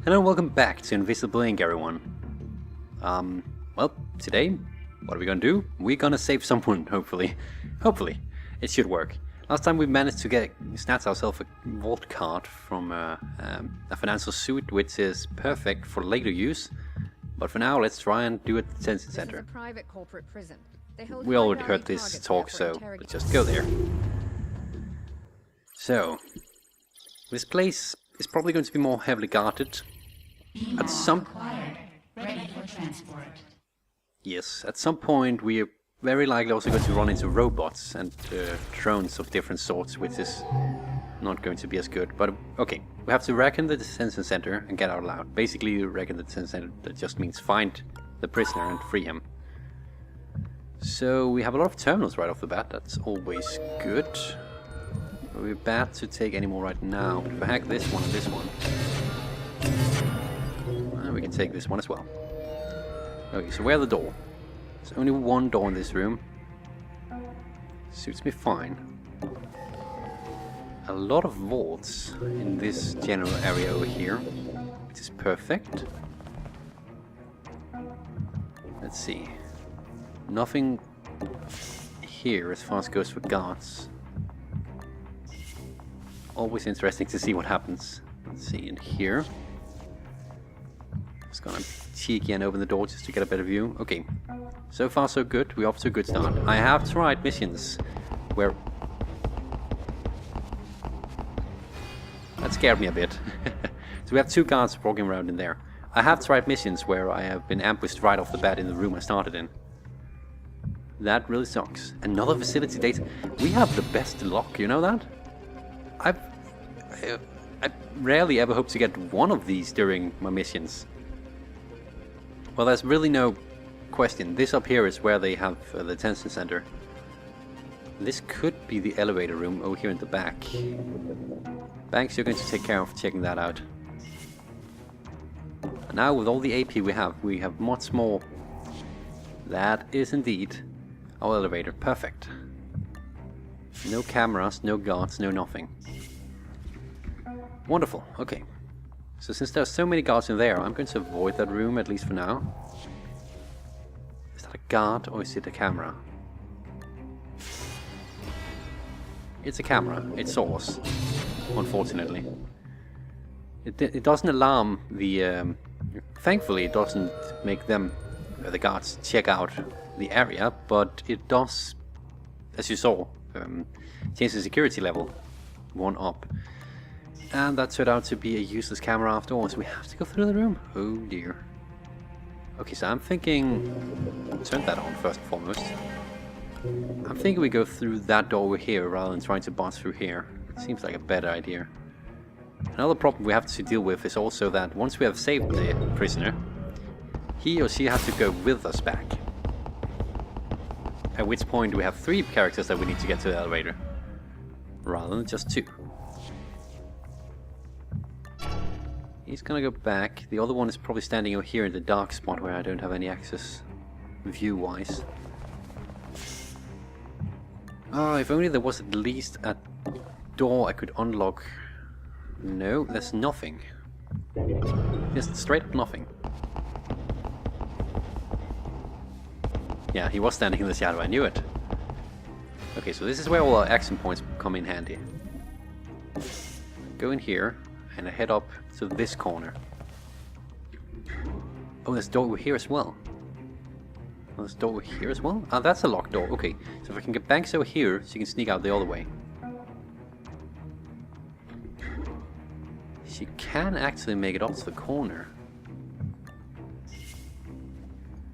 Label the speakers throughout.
Speaker 1: Hello and welcome back to Invisible Ink, everyone. Well, today, what are we gonna do? We're gonna save someone, hopefully. Hopefully. It should work. Last time we managed to snatch ourselves a vault card from a financial suit, which is perfect for later use. But for now, let's try and do it at the Detention Center.
Speaker 2: This is a private corporate prison. They hold
Speaker 1: We already
Speaker 2: high-value
Speaker 1: heard this
Speaker 2: targets
Speaker 1: talk,
Speaker 2: there
Speaker 1: so
Speaker 2: for
Speaker 1: let's just go there. So, this place is probably going to be more heavily guarded. At some
Speaker 3: ready for transport.
Speaker 1: Yes, at some point we are very likely also going to run into robots and drones of different sorts, which is not going to be as good. But okay, we have to reckon the Detention Center and get out loud. Basically, reckon the Detention Center, that just means find the prisoner and free him. So we have a lot of terminals right off the bat, that's always good. We're bad to take any more right now, but if I hack this one and this one, we can take this one as well. Okay, so where's the door? There's only one door in this room. Suits me fine. A lot of vaults in this general area over here, which is perfect. Let's see. Nothing here as far as goes for guards. Always interesting to see what happens. Let's see, in here. Just gonna cheeky and open the door just to get a better view. Okay, so far so good. We're off to a good start. I have tried missions where... That scared me a bit. So we have two guards walking around in there. I have tried missions where I have been ambushed right off the bat in the room I started in. That really sucks. Another facility data. We have the best luck, you know that? I rarely ever hope to get one of these during my missions. Well, there's really no question. This up here is where they have the Detention Center. This could be the elevator room over here in the back. Banks, you're going to take care of checking that out. And now with all the AP we have much more. That is indeed our elevator. Perfect. No cameras, no guards, no nothing. Wonderful, okay. So since there's so many guards in there, I'm going to avoid that room, at least for now. Is that a guard or is it a camera? It's a camera, it saw us, unfortunately. It doesn't alarm the... thankfully it doesn't make them, the guards, check out the area, but it does, as you saw, change the security level 1 up. And that turned out to be a useless camera after all, so we have to go through the room. Oh dear. Okay, so I'm thinking... Turn that on first and foremost. I'm thinking we go through that door over here rather than trying to bust through here. It seems like a better idea. Another problem we have to deal with is also that once we have saved the prisoner, he or she has to go with us back. At which point we have 3 characters that we need to get to the elevator, rather than just 2. He's gonna go back. The other one is probably standing over here in the dark spot where I don't have any access view-wise. Oh, if only there was at least a door I could unlock. No, there's nothing. Just straight up nothing. Yeah, he was standing in the shadow, I knew it. Okay, so this is where all our action points come in handy. Go in here. And I head up to this corner. Oh, there's a door over here as well. Oh, there's a door over here as well? Ah, that's a locked door. Okay, so if I can get Banks over here, she can sneak out the other way. She can actually make it up to the corner.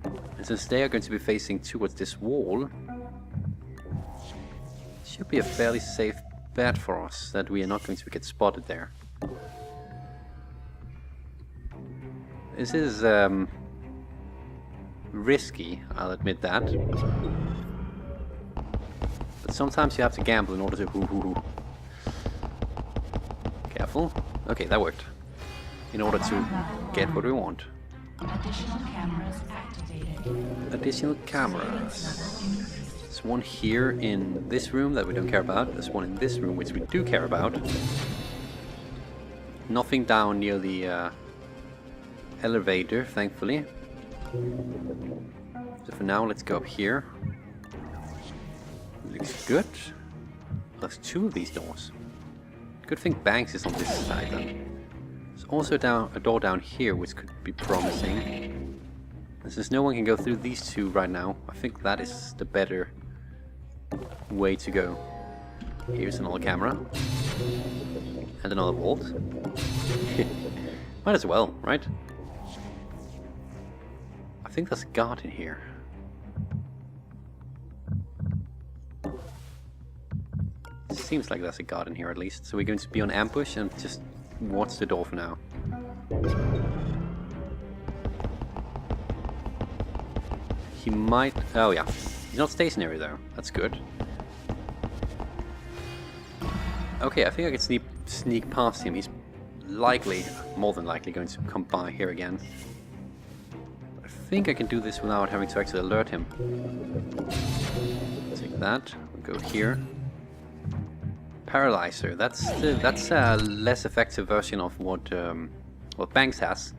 Speaker 1: And since they are going to be facing towards this wall, it should be a fairly safe bet for us that we are not going to get spotted there. This is risky, I'll admit that. But sometimes you have to gamble in order to Careful. Okay, that worked. In order to get what we want.
Speaker 3: Additional cameras activated.
Speaker 1: Additional cameras. There's one here in this room that we don't care about. There's one in this room which we do care about. Nothing down near the elevator, thankfully. So for now, let's go up here. Looks good. There's 2 of these doors. Good thing Banks is on this side then. There's also a door down here which could be promising. And since no one can go through these 2 right now, I think that is the better way to go. Here's another camera. And another vault. Might as well, right? I think there's a guard in here. Seems like there's a guard in here at least. So we're going to be on ambush and just watch the door for now. He might... Oh yeah. He's not stationary though. That's good. Okay, I think I can sneak past him. He's likely, more than likely, going to come by here again. I think I can do this without having to actually alert him. Take that. We'll go here. Paralyzer. That's a less effective version of what Banks has,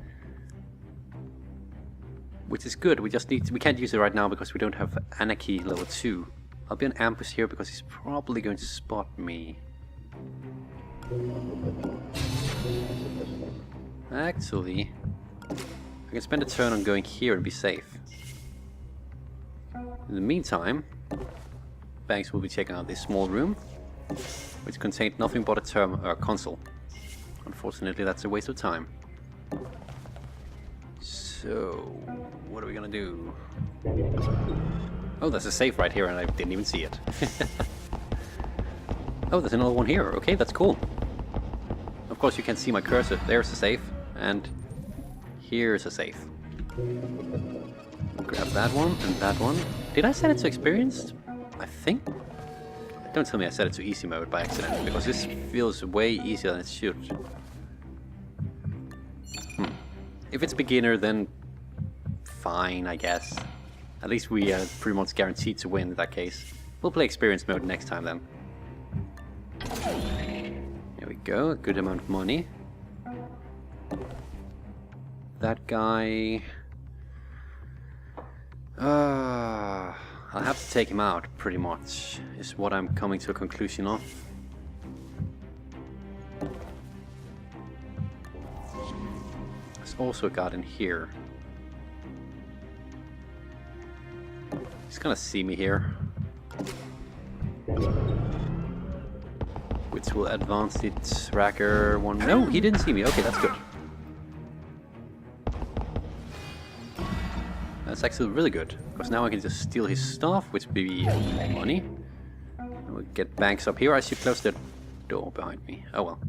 Speaker 1: which is good. We can't use it right now because we don't have Anarchy level 2. I'll be on ambush here because he's probably going to spot me. Actually, I can spend a turn on going here and be safe. In the meantime, Banks will be checking out this small room, which contained nothing but a console. Unfortunately, that's a waste of time. So, what are we gonna do? Oh, there's a safe right here and I didn't even see it. Oh, there's another one here. Okay, that's cool. Of course, you can see my cursor. There's a safe, and here's a safe. Grab that one and that one. Did I set it to experienced? I think. Don't tell me I set it to easy mode by accident, because this feels way easier than it should. If it's beginner, then fine, I guess. At least we are pretty much guaranteed to win in that case. We'll play experience mode next time then. There we go, a good amount of money. That guy... I'll have to take him out, pretty much, is what I'm coming to a conclusion of. There's also a guard in here. He's gonna see me here. Which will advance the tracker one. No, he didn't see me. Okay, that's good. That's actually really good, because now I can just steal his stuff, which will be more money. And we'll get Banks up here. I should close the door behind me. Oh well.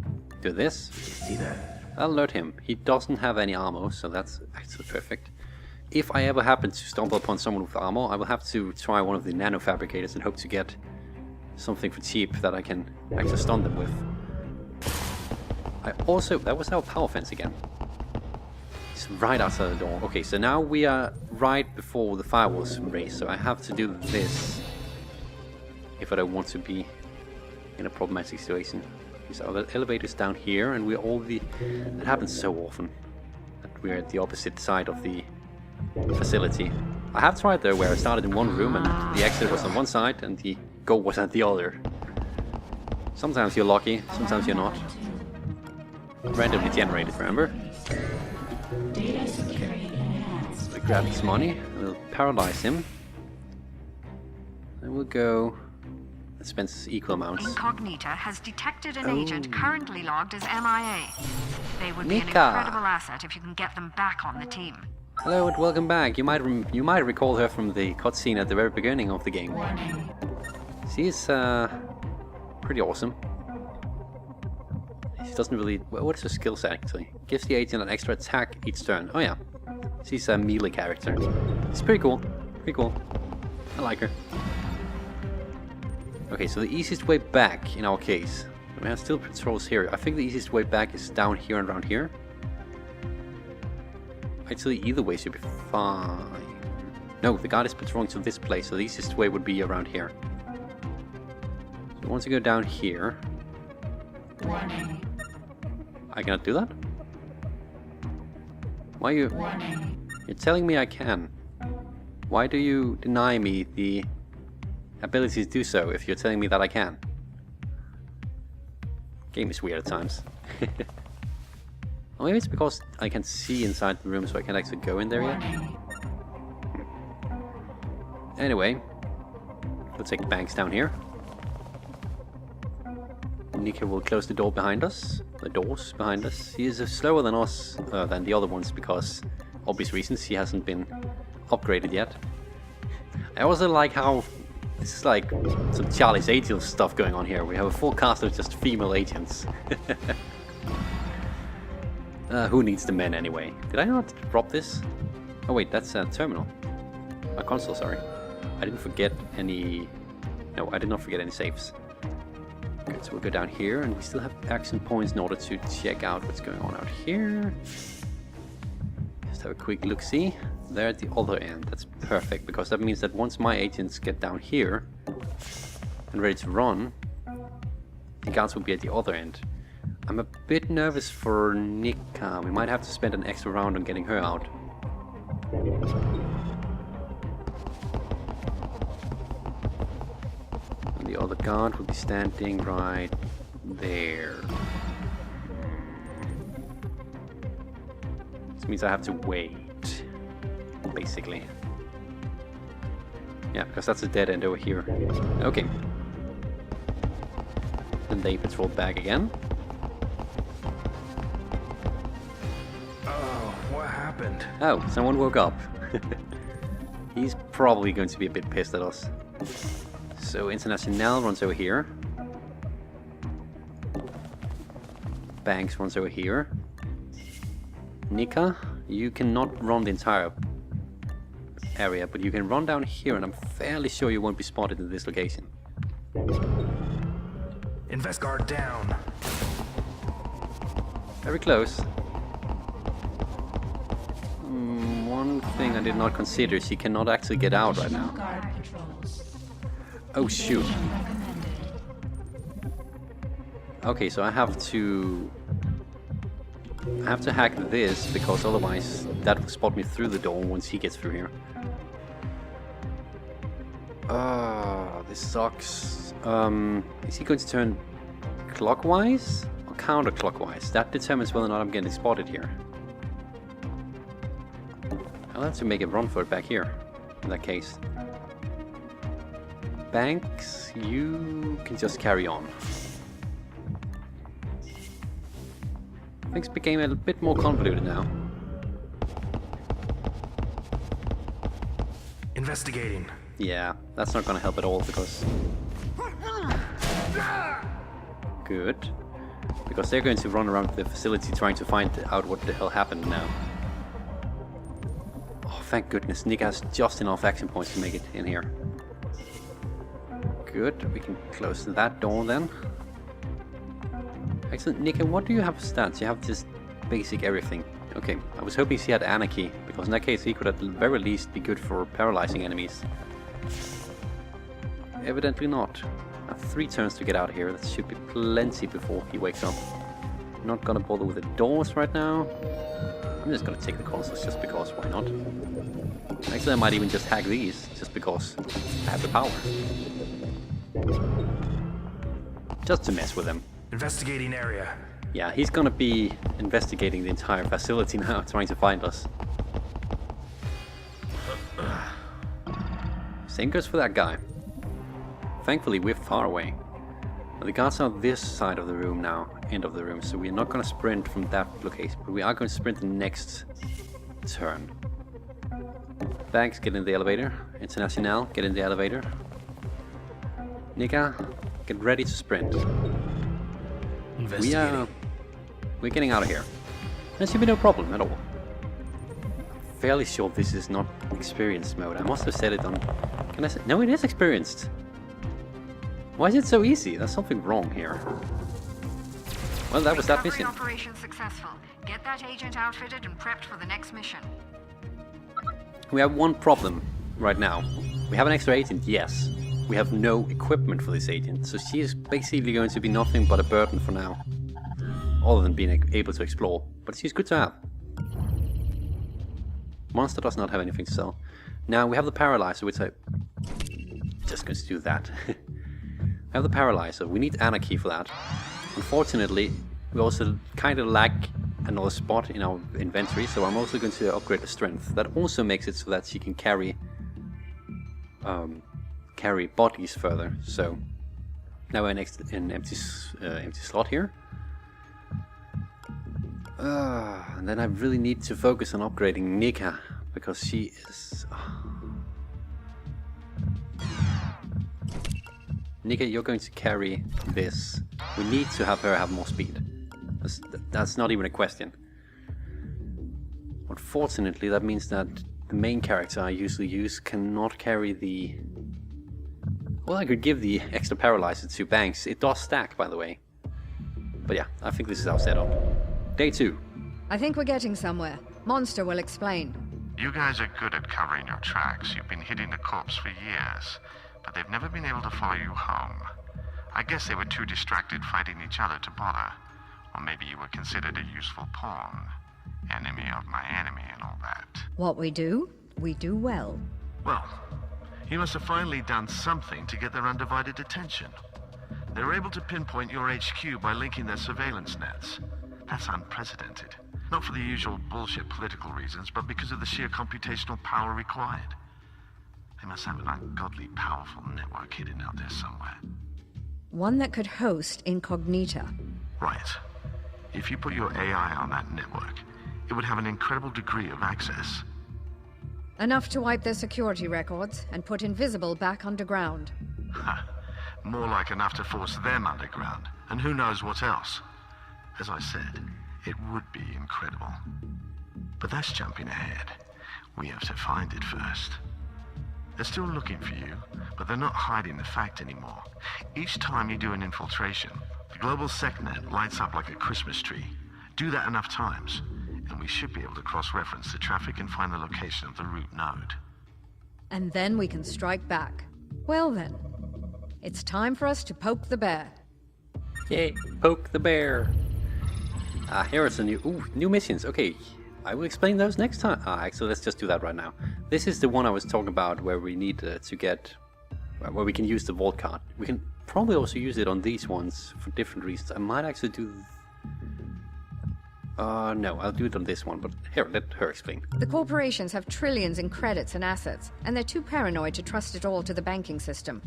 Speaker 1: Do this. See that? I'll alert him. He doesn't have any armor, so that's actually perfect. If I ever happen to stumble upon someone with armor, I will have to try one of the nano fabricators and hope to get something for cheap that I can actually stun them with. I also... That was our power fence again. It's right outside the door. Okay, so now we are right before the firewall's raised, so I have to do this if I don't want to be in a problematic situation. So the elevator's down here, and we're all the... That happens so often, that we're at the opposite side of the facility. I have tried though, where I started in one room and the exit was on one side and the goal was at the other. Sometimes you're lucky, sometimes you're not. Randomly generated, remember? Okay. So we grab his money, we'll paralyze him. Then we'll go... Let's spend equal amounts.
Speaker 2: Incognita has detected an agent currently logged as MIA. They would be an
Speaker 1: Nika.
Speaker 2: incredible asset if you can get them back on the team.
Speaker 1: Hello and welcome back. You might recall her from the cutscene at the very beginning of the game. She's pretty awesome. She doesn't really... What is her skill set actually? Gives the agent an extra attack each turn. Oh yeah, she's a melee character. It's pretty cool. Pretty cool. I like her. Okay, so the easiest way back in our case. We have still patrols here. I think the easiest way back is down here and around here. Actually, either way should be fine. No, the guard is patrolling to this place, so the easiest way would be around here. So once you go down here... I cannot do that? Why you...
Speaker 3: Warning.
Speaker 1: You're telling me I can. Why do you deny me the ability to do so if you're telling me that I can? Game is weird at times. Or maybe it's because I can see inside the room so I can actually go in there yet. Anyway, we'll take the banks down here. Nika will close the door behind us. The doors behind us. He is slower than us, than the other ones, because obvious reasons he hasn't been upgraded yet. I also like how this is like some Charlie's Angels stuff going on here. We have a full cast of just female agents. Who needs the men anyway? Did I not drop this? Oh wait, that's a terminal. A console, sorry. I didn't forget any... No, I did not forget any saves. Good, so we'll go down here, and we still have action points in order to check out what's going on out here. Just have a quick look-see. There at the other end. That's perfect, because that means that once my agents get down here and ready to run, the guards will be at the other end. I'm a bit nervous for Nika. We might have to spend an extra round on getting her out. And the other guard will be standing right there. This means I have to wait, basically. Yeah, because that's a dead end over here. Okay. Then they patrol back again.
Speaker 4: What happened?
Speaker 1: Oh, someone woke up. He's probably going to be a bit pissed at us. So International runs over here. Banks runs over here. Nika, you cannot run the entire area, but you can run down here, and I'm fairly sure you won't be spotted in this location.
Speaker 4: Invest guard down.
Speaker 1: Very close. One thing I did not consider is she cannot actually get out right now.
Speaker 3: Guard patrols.
Speaker 1: Oh shoot.
Speaker 3: Recommended.
Speaker 1: Okay, so I have to hack this, because otherwise that will spot me through the door once he gets through here. This sucks. Is he going to turn clockwise or counterclockwise? That determines whether or not I'm getting spotted here. I'll have to make a run for it back here, in that case. Banks, you can just carry on. Things became a bit more convoluted now.
Speaker 4: Investigating.
Speaker 1: Yeah, that's not gonna help at all, because... Good. Because they're going to run around the facility trying to find out what the hell happened now. Oh, thank goodness, Nick has just enough action points to make it in here. Good, we can close that door then. Excellent. Nika, what do you have for stats? You have just basic everything. Okay, I was hoping she had Anarchy, because in that case he could at the very least be good for paralyzing enemies. Evidently not. 3 turns to get out of here. That should be plenty before he wakes up. Not gonna bother with the doors right now. I'm just gonna take the consoles just because, why not? Actually, I might even just hack these, just because I have the power. Just to mess with them.
Speaker 4: Investigating area.
Speaker 1: Yeah, he's gonna be investigating the entire facility now, trying to find us. Same goes for that guy. Thankfully, we're far away. The guards are this side of the room now, end of the room, so we're not gonna sprint from that location, but we are going to sprint the next turn. Banks, get in the elevator. International, get in the elevator. Nika, get ready to sprint. We're getting out of here. There should be no problem at all. I'm fairly sure this is not experienced mode. I must have said it on... Can I say... No, it is experienced. Why is it so easy? There's something wrong here. Well, that was that
Speaker 2: Recovery
Speaker 1: mission.
Speaker 2: operation successful. Get that agent outfitted and prepped for the next mission.
Speaker 1: We have one problem right now. We have an extra agent, yes. We have no equipment for this agent, so she is basically going to be nothing but a burden for now. Other than being able to explore, but she's good to have. Monster does not have anything to sell. Now we have the Paralyzer, which I... just going to do that. We have the Paralyzer. We need Anarchy for that. Unfortunately, we also kind of lack another spot in our inventory, so I'm also going to upgrade the Strength. That also makes it so that she can carry bodies further. So now we're next an empty slot here. And then I really need to focus on upgrading Nika, because she is... Nika, you're going to carry this. We need to have her have more speed. That's not even a question. Unfortunately, that means that the main character I usually use cannot carry the... Well, I could give the extra Paralyzer to Banks. It does stack, by the way. But yeah, I think this is our setup. Day 2.
Speaker 2: I think we're getting somewhere. Monster will explain.
Speaker 5: You guys are good at covering your tracks. You've been hitting the corpse for years, but they've never been able to follow you home. I guess they were too distracted fighting each other to bother. Or maybe you were considered a useful pawn. Enemy of my enemy and all that.
Speaker 2: What we do well.
Speaker 5: Well, you must have finally done something to get their undivided attention. They were able to pinpoint your HQ by linking their surveillance nets. That's unprecedented. Not for the usual bullshit political reasons, but because of the sheer computational power required. They must have an ungodly powerful network hidden out there somewhere.
Speaker 2: One that could host Incognita.
Speaker 5: Right. If you put your AI on that network, it would have an incredible degree of access.
Speaker 2: Enough to wipe their security records and put Invisible back underground.
Speaker 5: More like enough to force them underground, and who knows what else. As I said, it would be incredible. But that's jumping ahead. We have to find it first. They're still looking for you, but they're not hiding the fact anymore. Each time you do an infiltration, the global SecNet lights up like a Christmas tree. Do that enough times, and we should be able to cross-reference the traffic and find the location of the root node.
Speaker 2: And then we can strike back. Well then, it's time for us to poke the bear.
Speaker 1: Yay, poke the bear. Here are some new missions. Okay, I will explain those next time. Actually, let's just do that right now. This is the one I was talking about where we need to get... where we can use the vault card. We can probably also use it on these ones for different reasons. I might actually do... no, I'll do it on this one, but here, let her explain.
Speaker 2: The corporations have trillions in credits and assets, and they're too paranoid to trust it all to the banking system.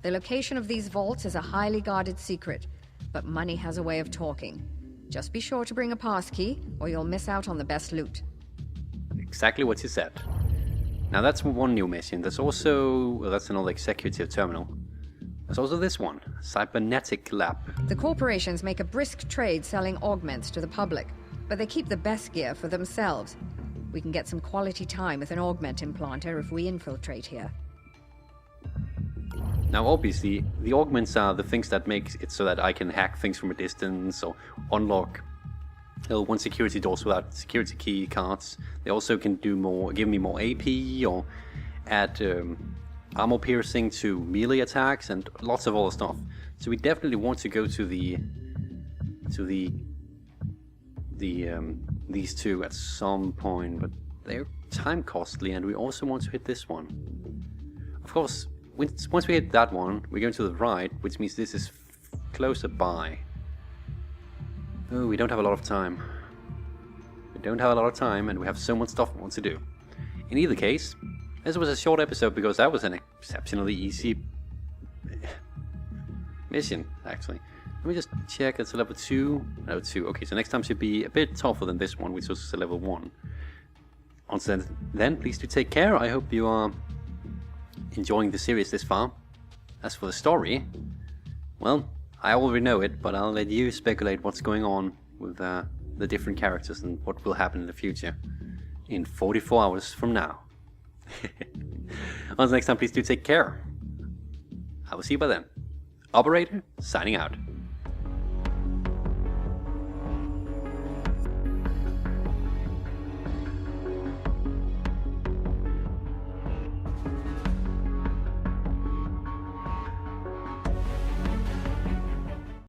Speaker 2: The location of these vaults is a highly guarded secret, but money has a way of talking. Just be sure to bring a passkey, or you'll miss out on the best loot.
Speaker 1: Exactly what you said. Now that's one new mission. There's also... well, that's another executive terminal. There's also this one, Cybernetic Lab.
Speaker 2: The corporations make a brisk trade selling augments to the public, but they keep the best gear for themselves. We can get some quality time with an augment implanter if we infiltrate here.
Speaker 1: Now obviously, the augments are the things that make it so that I can hack things from a distance or unlock one security doors without security key cards. They also can do more, give me more AP or add armor piercing to melee attacks and lots of other stuff. So we definitely want to go to these two at some point, but they're time costly, and we also want to hit this one. Of course, once we hit that one, we're going to the right, which means this is closer by. Oh, we don't have a lot of time. We don't have a lot of time, and we have so much stuff we want to do. In either case, this was a short episode because that was an exceptionally easy mission, actually. Let me just check. It's a level 2. Level 2. Okay, so next time should be a bit tougher than this one, which was a level 1. Until then, please do take care. I hope you are enjoying the series this far. As for the story, well, I already know it, but I'll let you speculate what's going on with the different characters and what will happen in the future in 44 hours from now. Until next time, please do take care. I will see you by then. Operator, signing out.